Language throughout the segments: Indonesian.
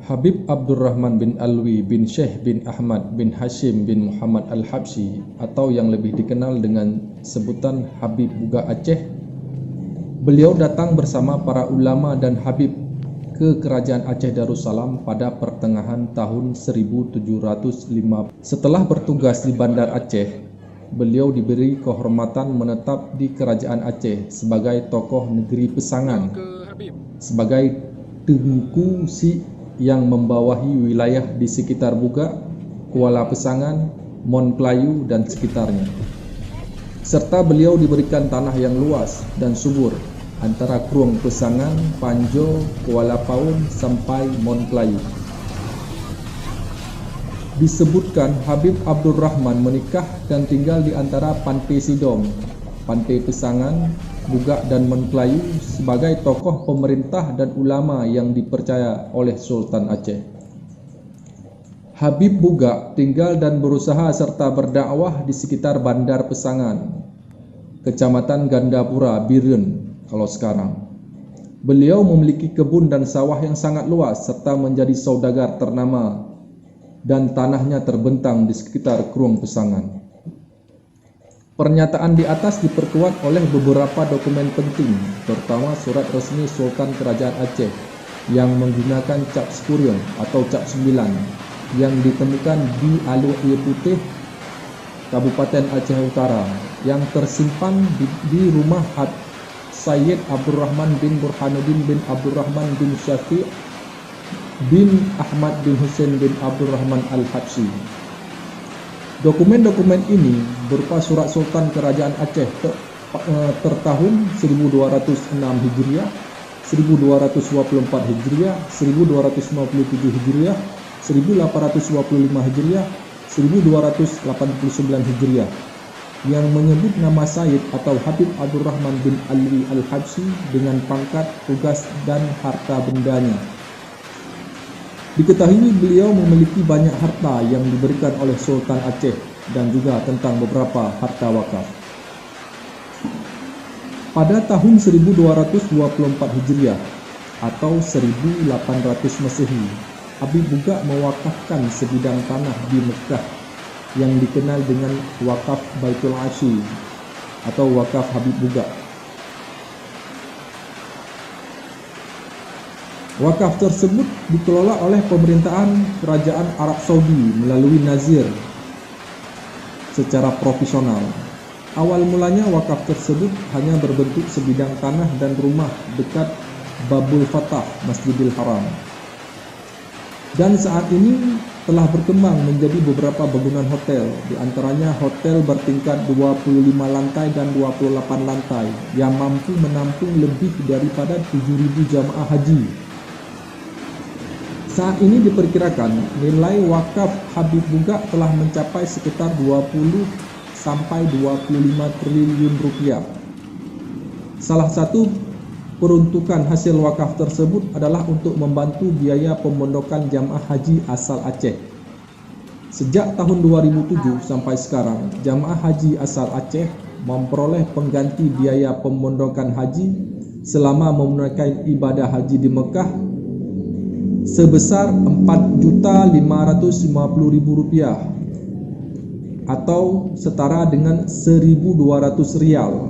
Habib Abdurrahman bin Alwi bin Syekh bin Ahmad bin Hashim bin Muhammad Al-Habsyi atau yang lebih dikenal dengan sebutan Habib Buga Aceh. Beliau datang bersama para ulama dan Habib ke Kerajaan Aceh Darussalam pada pertengahan tahun 1705. Setelah bertugas di Bandar Aceh, beliau diberi kehormatan menetap di Kerajaan Aceh sebagai tokoh negeri Pesangan, sebagai Tengku Si yang membawahi wilayah di sekitar Buga, Kuala Pesangan, Mon Klayu dan sekitarnya. Serta beliau diberikan tanah yang luas dan subur antara Krueng Pesangan, Panjo, Kuala Paun sampai Mon Klayu. Disebutkan Habib Abdurrahman menikah dan tinggal di antara Pantai Sidom, Pantai Pesangan, Buga dan Mon Klayu sebagai tokoh pemerintah dan ulama yang dipercaya oleh Sultan Aceh. Habib Buga tinggal dan berusaha serta berdakwah di sekitar Bandar Pesangan, Kecamatan Gandapura, Biren kalau sekarang. Beliau memiliki kebun dan sawah yang sangat luas serta menjadi saudagar ternama dan tanahnya terbentang di sekitar Krueng Pesangan. Pernyataan di atas diperkuat oleh beberapa dokumen penting, terutama surat resmi Sultan Kerajaan Aceh yang menggunakan cap Spurion atau cap 9 yang ditemukan di Aluk Air Putih, Kabupaten Aceh Utara, yang tersimpan di rumah Sayyid Abdurrahman bin Burhanuddin bin Abdurrahman bin Syafi' bin Ahmad bin Husain bin Abdurrahman Al-Habsyi. Dokumen-dokumen ini berupa surat Sultan Kerajaan Aceh tertahun 1206 Hijriah, 1224 Hijriah, 1257 Hijriah, 1825 Hijriah, 1289 Hijriah yang menyebut nama Sayyid atau Habib Abdurrahman bin Alwi Al-Habsyi dengan pangkat, tugas dan harta bendanya. Diketahui beliau memiliki banyak harta yang diberikan oleh Sultan Aceh dan juga tentang beberapa harta wakaf. Pada tahun 1224 Hijriah atau 1800 Masehi, Habib Buga mewakafkan sebidang tanah di Mekah yang dikenal dengan wakaf Baitul Asyi atau wakaf Habib Buga. Wakaf tersebut dikelola oleh pemerintahan Kerajaan Arab Saudi melalui nazir secara profesional. Awal mulanya wakaf tersebut hanya berbentuk sebidang tanah dan rumah dekat Babul Fatah, Masjidil Haram. Dan saat ini telah berkembang menjadi beberapa bangunan hotel, di antaranya hotel bertingkat 25 lantai dan 28 lantai yang mampu menampung lebih daripada 7.000 jamaah haji. Saat ini diperkirakan nilai wakaf Habib Buga telah mencapai sekitar 20 sampai 25 triliun rupiah. Salah satu peruntukan hasil wakaf tersebut adalah untuk membantu biaya pemondokan jamaah haji asal Aceh. Sejak tahun 2007 sampai sekarang, jamaah haji asal Aceh memperoleh pengganti biaya pemondokan haji selama menunaikan ibadah haji di Mekah sebesar Rp4.550.000 atau setara dengan 1.200 rial,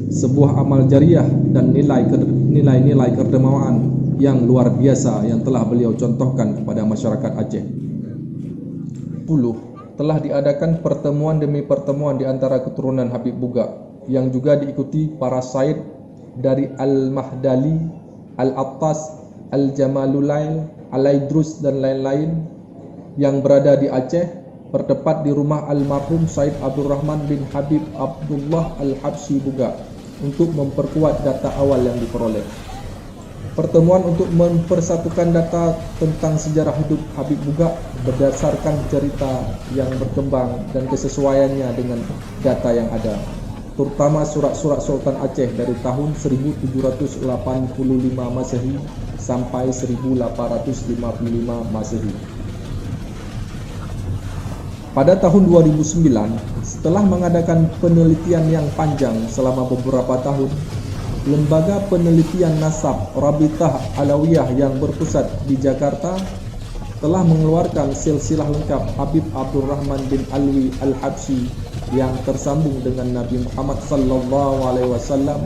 sebuah amal jariah dan nilai-nilai kedermawanan yang luar biasa yang telah beliau contohkan kepada masyarakat Aceh. 10. Telah diadakan pertemuan demi pertemuan di antara keturunan Habib Buga yang juga diikuti para sayyid dari Al-Mahdali, Al-Attas, Al-Jamalulail, Al-Aidrus dan lain-lain yang berada di Aceh, bertempat di rumah almarhum Sayyid Abdurrahman bin Habib Abdullah Al-Habsyi Buga untuk memperkuat data awal yang diperoleh. Pertemuan untuk mempersatukan data tentang sejarah hidup Habib Buga berdasarkan cerita yang berkembang dan kesesuaiannya dengan data yang ada, terutama surat-surat Sultan Aceh dari tahun 1785 Masehi sampai 1855 Masehi. Pada tahun 2009, setelah mengadakan penelitian yang panjang selama beberapa tahun, Lembaga Penelitian Nasab Rabitah Alawiyah yang berpusat di Jakarta telah mengeluarkan silsilah lengkap Habib Abdurrahman bin Alwi Al-Habsyi yang tersambung dengan Nabi Muhammad sallallahu alaihi wasallam